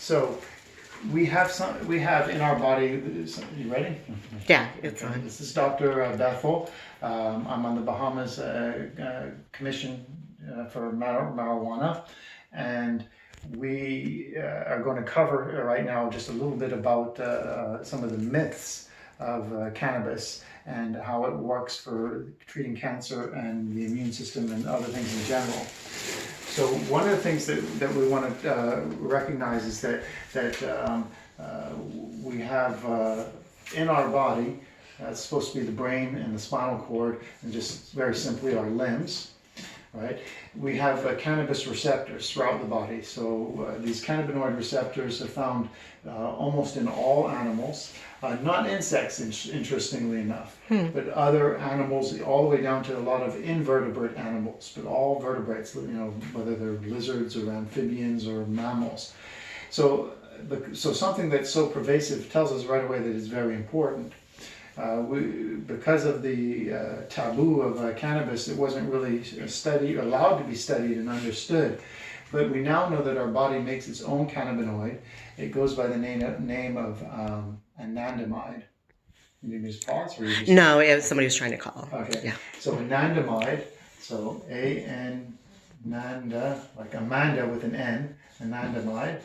So we have in our body, you ready? Yeah, it's Okay. on. This is Dr. Bethal. I'm on the Bahamas Commission for marijuana, and we are going to cover right now just a little bit about some of the myths of cannabis and how it works for treating cancer and the immune system and other things in general. So one of the things that we want to recognize is that we have in our body, it's supposed to be the brain and the spinal cord, and just very simply our limbs, right? We have cannabis receptors throughout the body. So these cannabinoid receptors are found almost in all animals, not insects, interestingly enough, but other animals, all the way down to a lot of invertebrate animals, but all vertebrates, whether they're lizards or amphibians or mammals. So something that's so pervasive tells us right away that it's very important. Because of the taboo of cannabis, it wasn't really allowed to be studied and understood. But we now know that our body makes its own cannabinoid. It goes by the name of anandamide. You need me to pause? Or you just... No, somebody was trying to call. Okay. Yeah. So anandamide, so Nanda, like Amanda with an N, anandamide.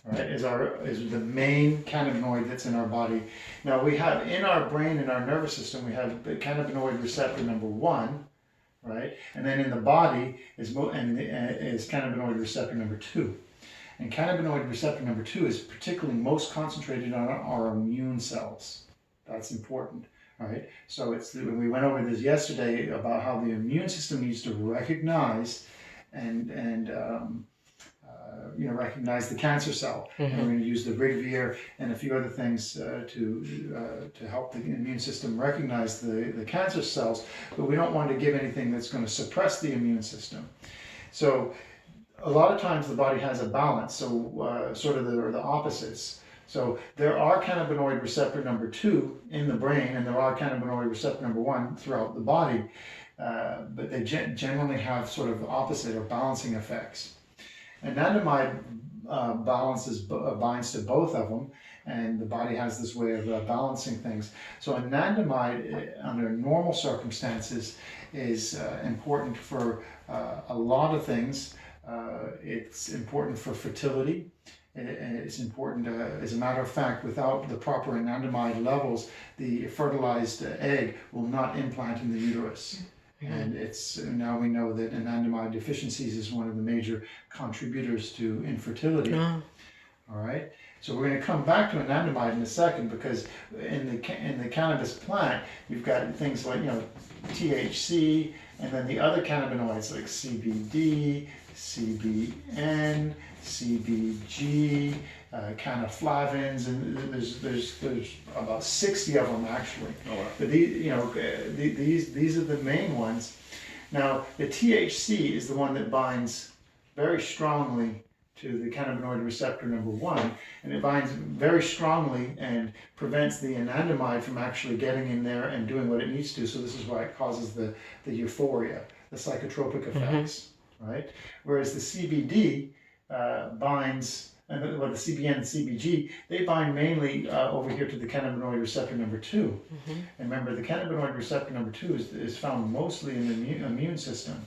Right, is the main cannabinoid that's in our body. Now we have in our brain and our nervous system, we have the cannabinoid receptor number 1, right? And then in the body is cannabinoid receptor number 2. And cannabinoid receptor number 2 is particularly most concentrated on our immune cells. That's important, right? So we went over this yesterday about how the immune system needs to recognize recognize the cancer cell. And we're going to use the Rigvir and a few other things to help the immune system recognize the cancer cells, but we don't want to give anything that's going to suppress the immune system. So a lot of times the body has a balance, so sort of the opposites. So there are cannabinoid receptor number 2 in the brain, and there are cannabinoid receptor number 1 throughout the body, but they generally have sort of opposite or balancing effects. Anandamide binds to both of them, and the body has this way of balancing things. So anandamide, under normal circumstances, is important for a lot of things. It's important for fertility. It's important, as a matter of fact, without the proper anandamide levels, the fertilized egg will not implant in the uterus. And now we know that anandamide deficiencies is one of the major contributors to infertility. All right. So we're going to come back to anandamide in a second, because in the cannabis plant, you've got things like THC, and then the other cannabinoids like CBD, CBN, CBG, canaflavins, and there's about 60 of them actually. Oh, wow. But these are the main ones. Now the THC is the one that binds very strongly to the cannabinoid receptor number 1, and it binds very strongly and prevents the anandamide from actually getting in there and doing what it needs to. So this is why it causes the euphoria, the psychotropic effects, right? Whereas the CBD binds, the CBN and CBG, they bind mainly over here to the cannabinoid receptor number 2. And remember, the cannabinoid receptor number 2 is found mostly in the immune system,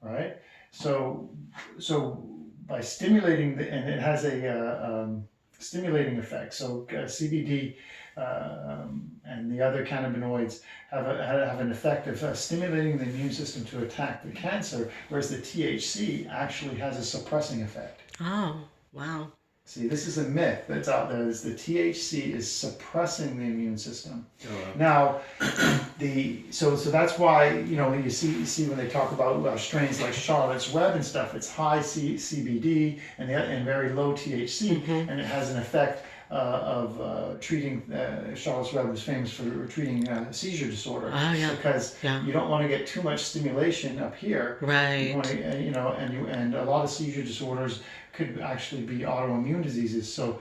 right? So by stimulating, and it has a stimulating effect. So CBD and the other cannabinoids have an effect of stimulating the immune system to attack the cancer, whereas the THC actually has a suppressing effect. Oh, wow. See, this is a myth that's out there, is the THC is suppressing the immune system. Now, so that's why, you see when they talk about strains like Charlotte's Web and stuff, it's high CBD and very low THC, and it has an effect of treating, Charlotte's Web was famous for treating seizure disorder. Oh, yeah. Because you don't want to get too much stimulation up here. Right. You want to, and a lot of seizure disorders could actually be autoimmune diseases. So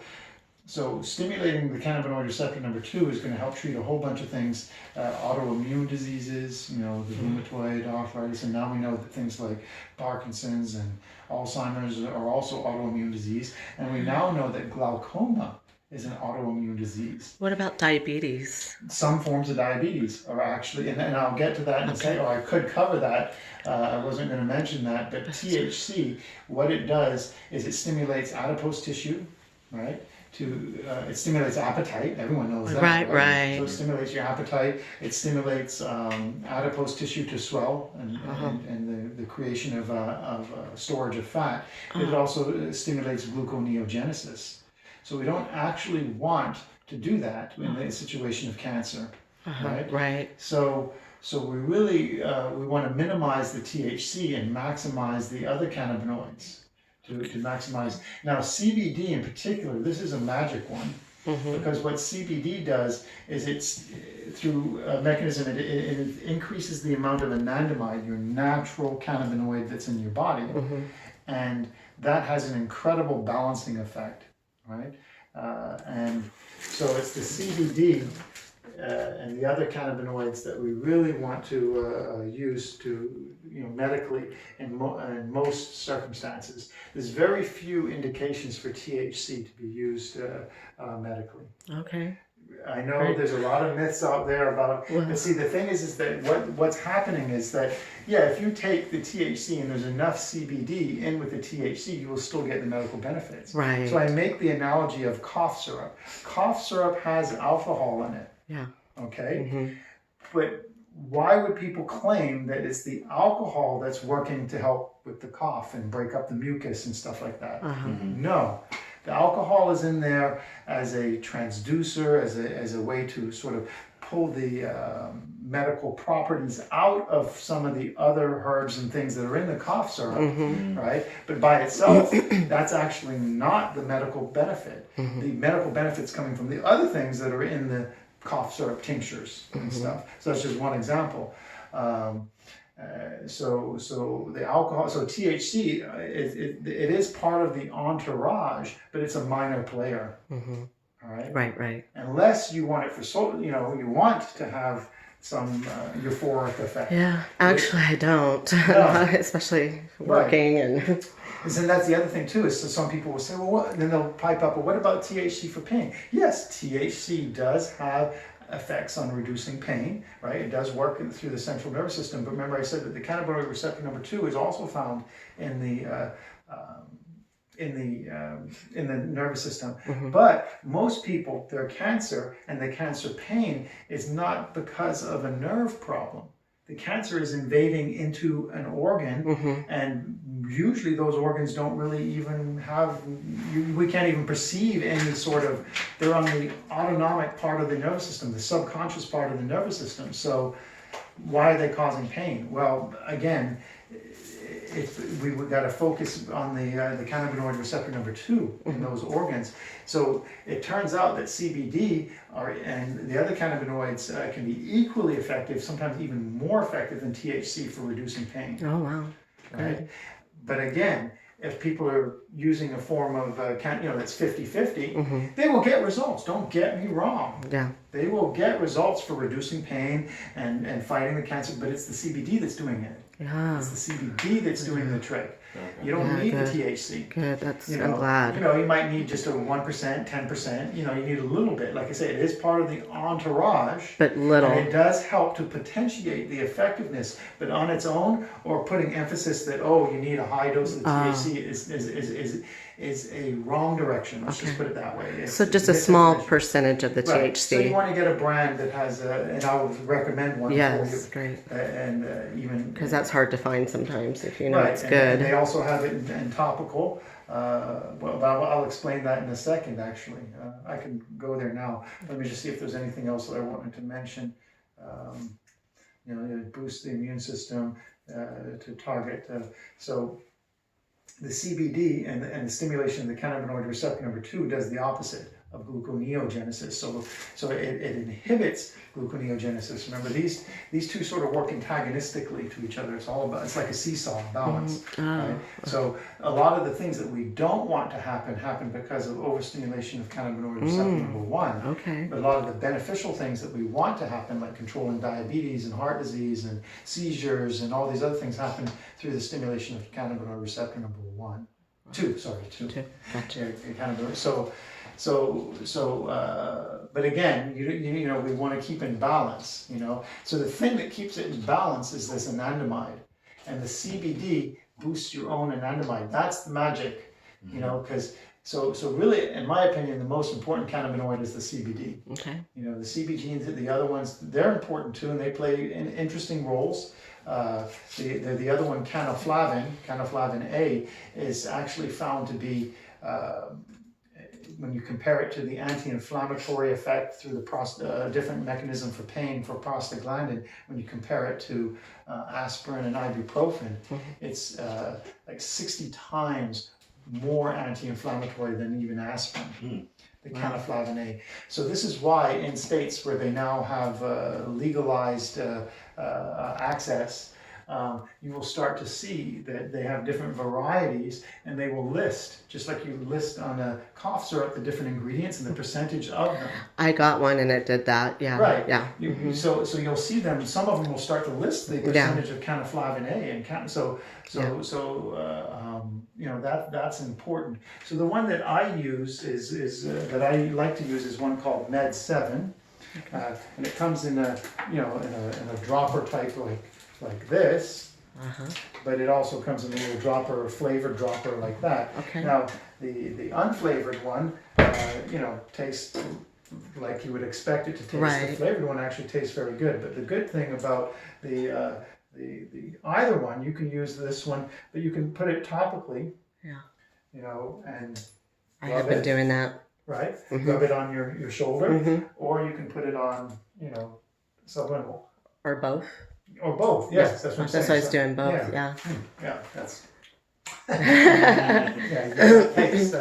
So stimulating the cannabinoid receptor number 2 is going to help treat a whole bunch of things, autoimmune diseases, the rheumatoid arthritis, and now we know that things like Parkinson's and Alzheimer's are also autoimmune disease, and we now know that glaucoma is an autoimmune disease. What about diabetes? Some forms of diabetes are actually, and I'll get to that in a second, or I could cover that. I wasn't going to mention that, but THC, what it does is it stimulates adipose tissue, right? It stimulates appetite. Everyone knows that. Right. So it stimulates your appetite. It stimulates adipose tissue to swell and the creation of storage of fat. It also stimulates gluconeogenesis. So we don't actually want to do that in the situation of cancer, right? Right. So we really we want to minimize the THC and maximize the other cannabinoids. To maximize. Now CBD in particular, this is a magic one, because what CBD does is it's through a mechanism, it increases the amount of anandamide, your natural cannabinoid that's in your body, and that has an incredible balancing effect, right? And so it's the CBD and the other cannabinoids that we really want to use to, medically in most circumstances. There's very few indications for THC to be used medically. Okay. I know there's a lot of myths out there about, but see, the thing is that what's happening is that, if you take the THC and there's enough CBD in with the THC, you will still get the medical benefits. Right. So I make the analogy of cough syrup. Cough syrup has alcohol in it. Yeah. Okay. But why would people claim that it's the alcohol that's working to help with the cough and break up the mucus and stuff like that? No. The alcohol is in there as a transducer, as a way to sort of pull the medical properties out of some of the other herbs and things that are in the cough syrup, right? But by itself, that's actually not the medical benefit. The medical benefit's coming from the other things that are in the cough syrup tinctures and stuff. So that's just one example. So the alcohol, so THC, it is part of the entourage, but it's a minor player. All right. Right. Unless you want it for you want to have some euphoric effect. Yeah, actually, I don't, especially working and. And that's the other thing too. Is so some people will say, well, what? And then they'll pipe up, well, what about THC for pain? Yes, THC does have effects on reducing pain, right? It does work through the central nervous system. But remember, I said that the cannabinoid receptor number 2 is also found in the nervous system. But most people, their cancer and the cancer pain is not because of a nerve problem. The cancer is invading into an organ, and usually those organs don't really even have, we can't even perceive any sort of, they're on the autonomic part of the nervous system, the subconscious part of the nervous system. So why are they causing pain? Well, again, we've got to focus on the cannabinoid receptor number 2 in those organs. So it turns out that CBD and the other cannabinoids can be equally effective, sometimes even more effective than THC for reducing pain. Oh, wow. Right? Good. But again, if people are using a form of, that's 50-50, they will get results. Don't get me wrong. Yeah. They will get results for reducing pain and fighting the cancer, but it's the CBD that's doing it. Yeah. It's the CBD that's doing the trick. You don't need the THC. Good, I'm glad. You might need just a 1%, 10%, you need a little bit. Like I say, it is part of the entourage. But little. And it does help to potentiate the effectiveness, but on its own, or putting emphasis that, you need a high dose of the THC is a wrong direction. Let's just put it that way. So just a small percentage of the THC. So you want to get a brand that has, and I would recommend one for you. Yes, great. And even... Because that's hard to find sometimes if you know it's good. And they also have it in topical. I'll explain that in a second, actually. I can go there now. Let me just see if there's anything else that I wanted to mention. It boosts the immune system to target. So the CBD and the stimulation of the cannabinoid receptor number 2 does the opposite of gluconeogenesis. So it inhibits gluconeogenesis. Remember, these two sort of work antagonistically to each other. It's like a seesaw balance. Right? So a lot of the things that we don't want to happen because of overstimulation of cannabinoid receptor number 1. Okay. But a lot of the beneficial things that we want to happen, like controlling diabetes and heart disease and seizures and all these other things, happen through the stimulation of cannabinoid receptor number 2. Gotcha. But again, you know, we want to keep in balance, you know. So the thing that keeps it in balance is this anandamide, and the CBD boosts your own anandamide. That's the magic, you know, because so really, in my opinion, the most important cannabinoid is the CBD. Okay. You know, the CBG, the other ones, they're important too, and they play interesting roles. The other one, canaflavin A, is actually found to be, when you compare it to the anti-inflammatory effect through the different mechanism for pain for prostaglandin, when you compare it to aspirin and ibuprofen, it's like 60 times more anti-inflammatory than even aspirin. The canaflavin A. So this is why in states where they now have legalized access, you will start to see that they have different varieties, and they will list, just like you list on a cough syrup, the different ingredients and the percentage of them. I got one and it did that. Yeah. Right. Yeah. So you'll see them. Some of them will start to list the percentage of canaflavin A, and you know, that's important. So the one that I use is that I like to use is one called Med 7, and it comes in a in a dropper type like this, but it also comes in a little dropper, flavored dropper like that. Okay. Now the unflavored one, you know, tastes like you would expect it to taste. Right. The flavored one actually tastes very good. But the good thing about the either one, you can use this one, but you can put it topically. Yeah. You know, and I have been doing that. Right. Rub it on your shoulder, or you can put it on, you know, sublingual. Or both. Or both, yes, that's what I'm saying. That's why I was doing both, yeah. Yeah, that's...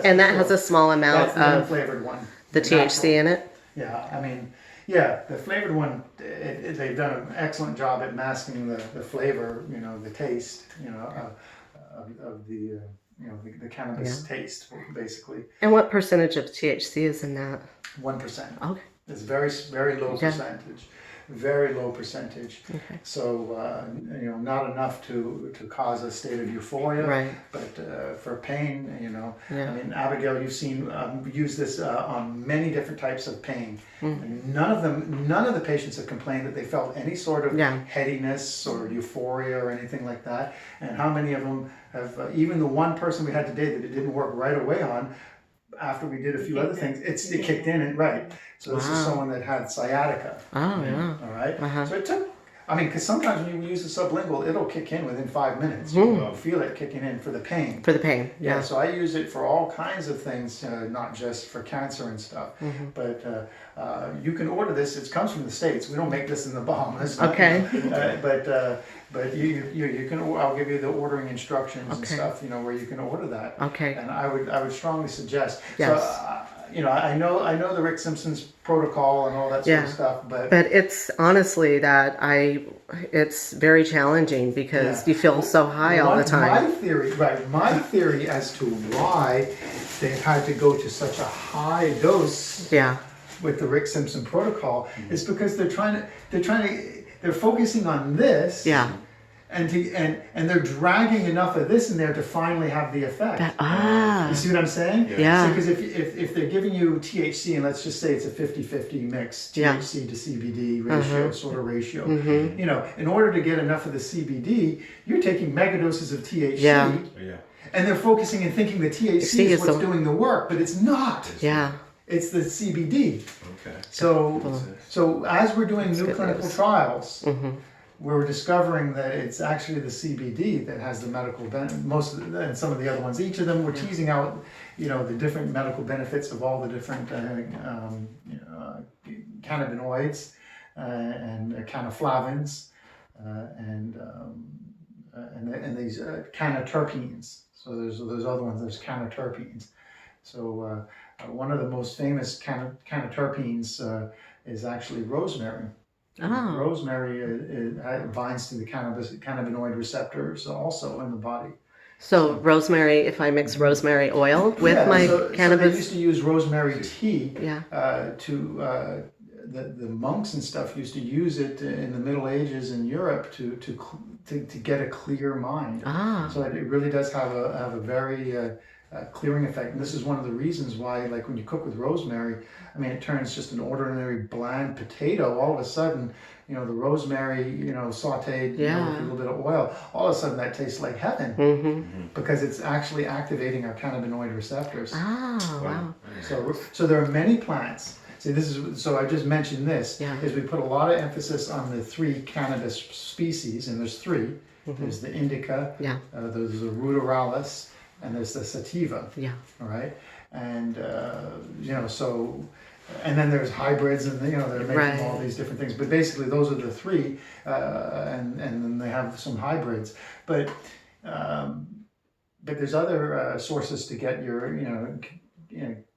And that has a small amount That's the of flavored one. the THC in it? Yeah, I mean, yeah, the flavored one, they've done an excellent job at masking the flavor, you know, the taste, you know, of the, you know, the cannabis taste, basically. And what percentage of THC is in that? 1%. Okay. It's very low percentage. Very low percentage. Okay. So, you know, not enough to cause a state of euphoria. Right. But for pain, you know, Yeah. I mean, Abigail, you've seen use this on many different types of pain. And none of the patients have complained that they felt any sort of headiness or euphoria or anything like that. And how many of them have, even the one person we had today that it didn't work right away on, after we did a few other things, it kicked in and right. So this is someone that had sciatica. Oh, yeah. All right. So it took, I mean, because sometimes when you use the sublingual, it'll kick in within 5 minutes. You feel it kicking in for the pain. For the pain, yeah. So I use it for all kinds of things, not just for cancer and stuff. But you can order this. It comes from the States. We don't make this in the Bahamas. Okay. But you can. I'll give you the ordering instructions and stuff. You know, where you can order that. Okay. And I would strongly suggest. Yes. So, you know, I know the Rick Simpson's protocol and all that sort of stuff, but it's honestly that it's very challenging because you feel so high all the time. My theory as to why they've had to go to such a high dose with the Rick Simpson protocol is because they're focusing on this. And they're dragging enough of this in there to finally have the effect. You see what I'm saying? Yeah. Because if they're giving you THC, and let's just say it's a 50-50 mix, THC to CBD ratio, you know, in order to get enough of the CBD, you're taking megadoses of THC. And they're focusing and thinking the THC is what's doing the work, but it's not. It's the CBD. Okay. So as we're doing new clinical trials, we're discovering that it's actually the CBD that has the medical benefit. And some of the other ones. Each of them we're teasing out, you know, the different medical benefits of all the different cannabinoids and canaflavins and these cannaterpenes. So there's those other ones. There's cannaterpenes. So one of the most famous cannabiterpenes is actually rosemary. Oh. Rosemary binds to the cannabinoid receptors also in the body. So rosemary, if I mix rosemary oil with my so they cannabis. used to use rosemary tea Yeah. The monks and stuff used to use it in the Middle Ages in Europe to get a clear mind. Ah. So it really does have a very clearing effect. And this is one of the reasons why, like when you cook with rosemary, I mean, it turns just an ordinary bland potato. All of a sudden, the rosemary, sauteed, with a little bit of oil, all of a sudden that tastes like heaven. Because it's actually activating our cannabinoid receptors. Oh, wow. So there are many plants. See, so I just mentioned this, is we put a lot of emphasis on the 3 cannabis species, and there's 3. There's the indica, there's the ruderalis, and there's the sativa. All right, and and then there's hybrids, and they're making all these different things. But basically, those are the 3, and then they have some hybrids. But there's other sources to get your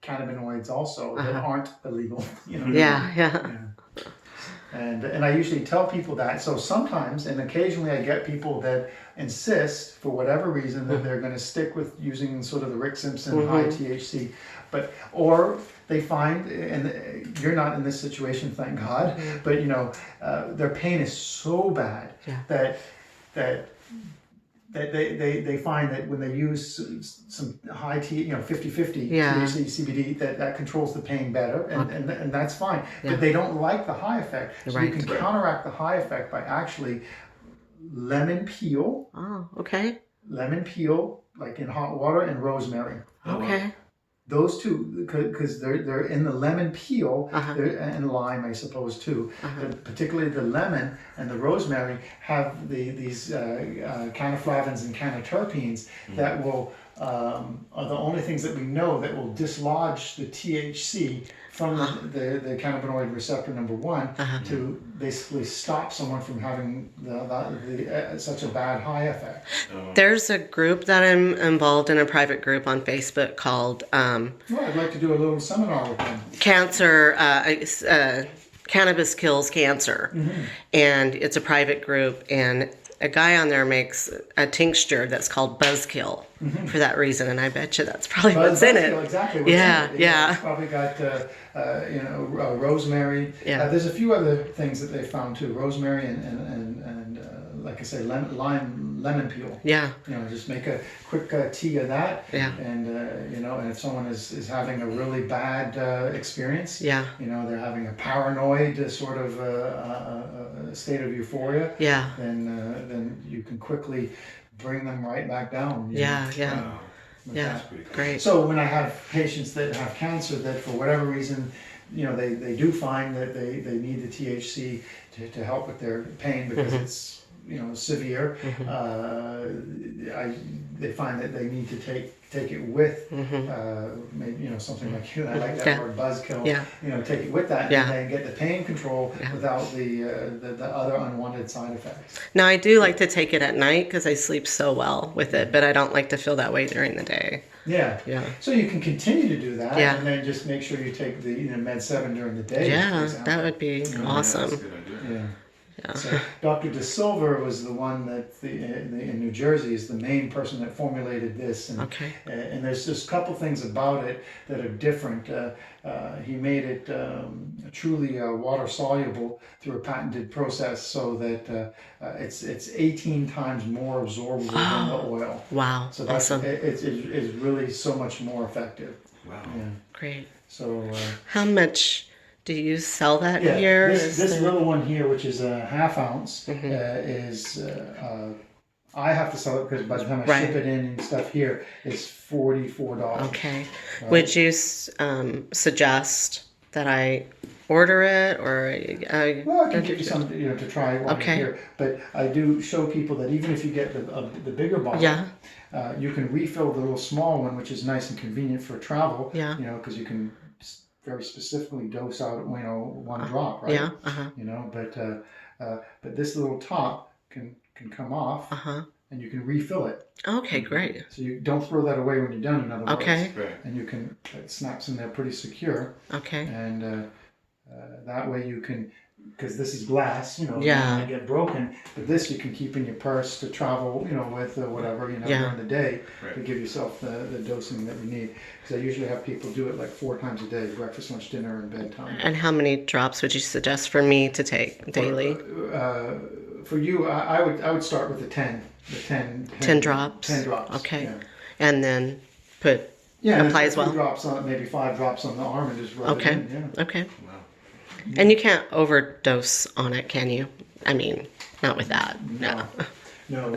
cannabinoids also that aren't illegal. And I usually tell people that. So sometimes and occasionally I get people that insist for whatever reason that they're going to stick with using sort of the Rick Simpson high THC, or they find, and you're not in this situation, thank God, but their pain is so bad that they find that when they use some high 50-50 THC CBD, that controls the pain better, and that's fine. But they don't like the high effect, so you can counteract the high effect by actually lemon peel. Oh, okay. Lemon peel, like in hot water, and rosemary. Okay. Those 2, because they're in the lemon peel, and lime, I suppose, too. But particularly the lemon and the rosemary have these canaflavins and canniterpenes that will are the only things that we know that will dislodge the THC from the cannabinoid receptor number 1 to basically stop someone from having such a bad high effect. There's a group that I'm involved in, a private group on Facebook called I'd like to do a little seminar with them. Cancer, Cannabis Kills Cancer. And it's a private group, and a guy on there makes a tincture that's called Buzzkill for that reason, and I bet you that's probably what's in it. Exactly. What's in it. Yeah. It's probably got rosemary. There's a few other things that they found too. Rosemary and like I say, lemon peel. Just make a quick tea of that. And and if someone is having a really bad experience, they're having a paranoid sort of state of euphoria. Then you can quickly bring them right back down. Great. So when I have patients that have cancer that for whatever reason, they do find that they need the THC to help with their pain because it's severe. They find that they need to take it with maybe something like I like that word buzzkill. Take it with that and then get the pain control without the other unwanted side effects. Now I do like to take it at night because I sleep so well with it, but I don't like to feel that way during the day. So you can continue to do that, and then just make sure you take the Med 7 during the day. That would be awesome. That's a good idea. So Dr. De Silva was the one that in New Jersey is the main person that formulated this, and there's just a couple things about it that are different. He made it truly water soluble through a patented process, so that it's 18 times more absorbable than the oil. Wow! So that's awesome. It's really so much more effective. Wow! Great. So how much do you sell that here? This little one here, which is a ½ ounce, is I have to sell it because by the time I ship it in and stuff here, it's $44. Okay. Would you suggest that I order it, or well, I can give you some to try while you're here. But I do show people that even if you get the bigger bottle, you can refill the little small one, which is nice and convenient for travel. Because you can very specifically dose out one drop, right? But this little top can come off, and you can refill it. Okay, great. So you don't throw that away when you're done, in other words. Okay. Right. And you can, it snaps in there pretty secure. Okay. And that way you can, because this is glass, you know, Yeah. it might get broken, but this you can keep in your purse to travel, you know, with whatever, you know, Yeah. during the day Right. to give yourself the dosing that you need. Because I usually have people do it like 4 times a day, breakfast, lunch, dinner, and bedtime. And how many drops would you suggest for me to take daily? For you, I would start with the 10. The 10 drops? 10 drops. Okay. Yeah. And then put, Yeah, apply and as well? 3 drops on, maybe 5 drops on the arm and just rub Okay. it in. Yeah. Okay. Wow. And you can't overdose on it, can you? I mean, not with that. No. No.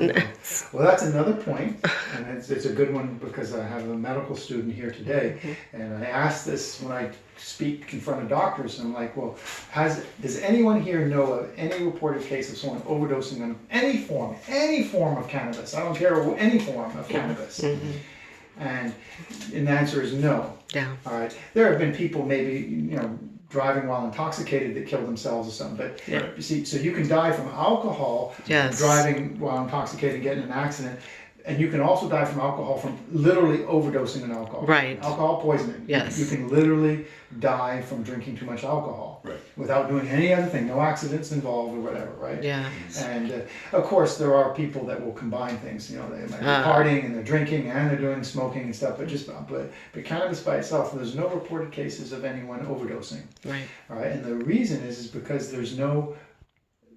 Well, that's another point, and it's a good one because I have a medical student here today, and I asked this when I speak in front of doctors, and I'm like, well, does anyone here know of any reported case of someone overdosing on any form of cannabis? I don't care, any form of cannabis. And the answer is no. Yeah. All right. There have been people maybe, you know, driving while intoxicated that kill themselves or something. But you see, so you can die from alcohol, Yes. driving while intoxicated, getting in an accident. And you can also die from alcohol from literally overdosing on alcohol. Right. Alcohol poisoning. Yes. You can literally die from drinking too much alcohol. Right. Without doing any other thing, no accidents involved or whatever, right? Yeah. And of course, there are people that will combine things. You know, they might be partying and they're drinking and they're doing smoking and stuff. But cannabis by itself, there's no reported cases of anyone overdosing. Right. All right, and the reason is because there's no,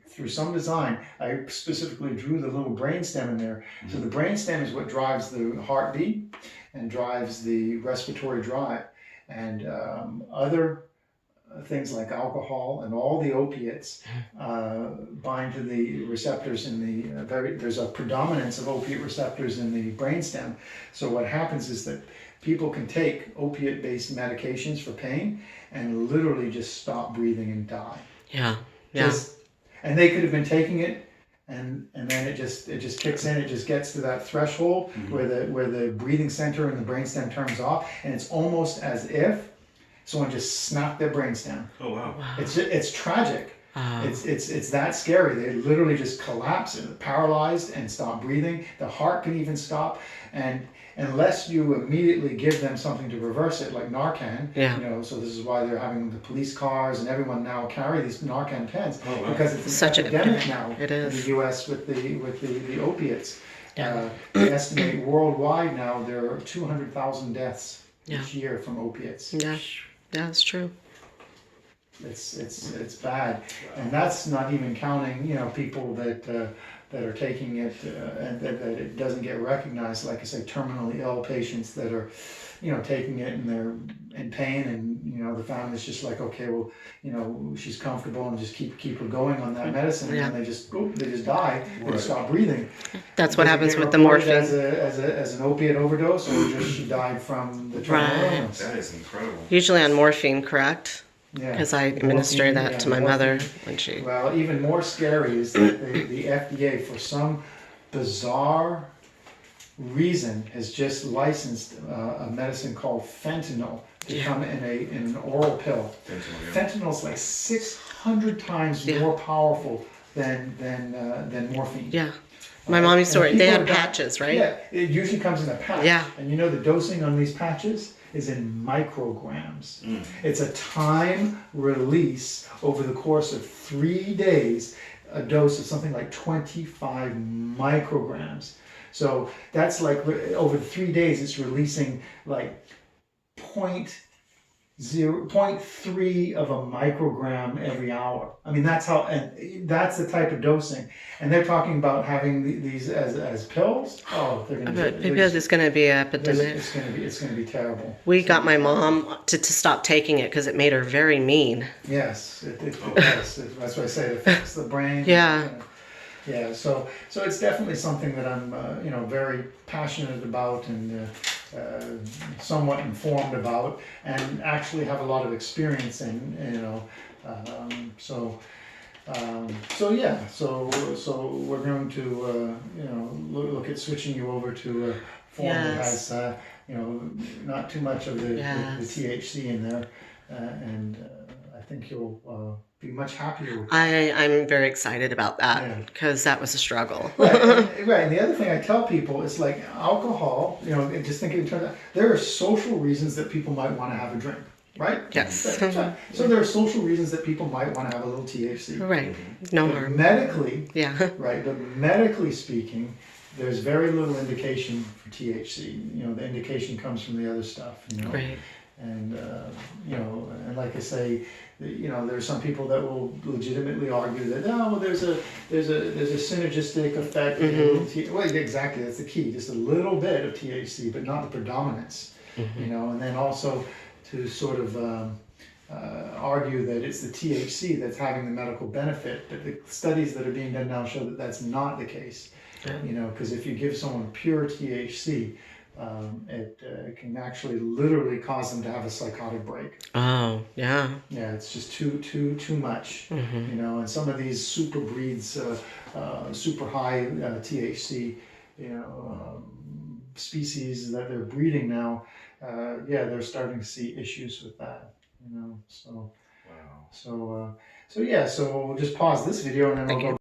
through some design, I specifically drew the little brainstem in there. So the brainstem is what drives the heartbeat and drives the respiratory drive, and other things like alcohol and all the opiates bind to the receptors in the there's a predominance of opiate receptors in the brainstem. So what happens is that people can take opiate-based medications for pain and literally just stop breathing and die. Yeah. Yeah. And they could have been taking it, and then it just kicks in. It just gets to that threshold where the breathing center in the brainstem turns off, and it's almost as if someone just snapped their brainstem. Oh wow. It's tragic. It's that scary. They literally just collapse and paralyzed and stop breathing. The heart can even stop, and unless you immediately give them something to reverse it, like Narcan, Yeah. you know, so this is why they're having the police cars and everyone now carry these Narcan pens because it's an Such an epidemic now it in is. the U.S. with the opiates. Yeah. They estimate worldwide now there are 200,000 deaths Yeah. each year from opiates. Yeah. Yeah, that's true. It's bad, and that's not even counting, you know, people that are taking it and that it doesn't get recognized. Like I say, terminally ill patients that are, you know, taking it and they're in pain, and you know the family's just like, okay, well, you know, she's comfortable and just keep her going on that medicine, Yeah. and they just die, they stop breathing. That's what Does it happens get with the reported morphine. as an opiate overdose, or just she died from the terminal Right. illness? That is incredible. Usually on morphine, correct? Yeah. Because I administer Morphine, that yeah, to my morphine. mother when she. Well, even more scary is that the FDA, for some bizarre reason, has just licensed a medicine called fentanyl to come in an oral pill. Fentanyl's like 600 times Yeah. more powerful than morphine. Yeah. My mom used to And wear. if They you had go down- patches, right? Yeah, it usually comes in a patch. Yeah. And you know the dosing on these patches is in micrograms. It's a time release over the course of 3 days, a dose of something like 25 micrograms. So that's like over 3 days, it's releasing like 0.3 of a microgram every hour. I mean, that's how, and that's the type of dosing. And they're talking about having these as pills. Oh, they're going But maybe there's going to be an epidemic. it's going to be terrible. We got my mom to stop taking it because it made her very mean. Yes, it does. That's why I say it affects the brain. Yeah. Yeah, so it's definitely something that I'm, you know, very passionate about and somewhat informed about, and actually have a lot of experience in, you know, so yeah, so we're going to, you know, look at switching you over to a form that Yes. has, you know, not too much of the Yes. THC in there, and I think you'll be much happier with. I'm very excited about Yeah. that because that was a struggle. Right, right. And the other thing I tell people is like alcohol. You know, just think in terms of, there are social reasons that people might want to have a drink, right? Yes. So there are social reasons that people might want to have a little THC. Right. No But harm. medically, Yeah. right? But medically speaking, there's very little indication for THC. You know, the indication comes from the other stuff. You know. Right. And you know, and like I say, you know, there are some people that will legitimately argue that well, there's a synergistic effect. Well, exactly, that's the key. Just a little bit of THC, but not the predominance. You know, and then also to sort of argue that it's the THC that's having the medical benefit, but the studies that are being done now show that that's not the case. You know, because if you give someone pure THC, it can actually literally cause them to have a psychotic break. Oh, yeah. Yeah, it's just too much. You know, and some of these super breeds, super high THC, you know, species that they're breeding now, yeah, they're starting to see issues with that. You know, so Wow. so yeah, so we'll just pause this video and then Thank we'll you. go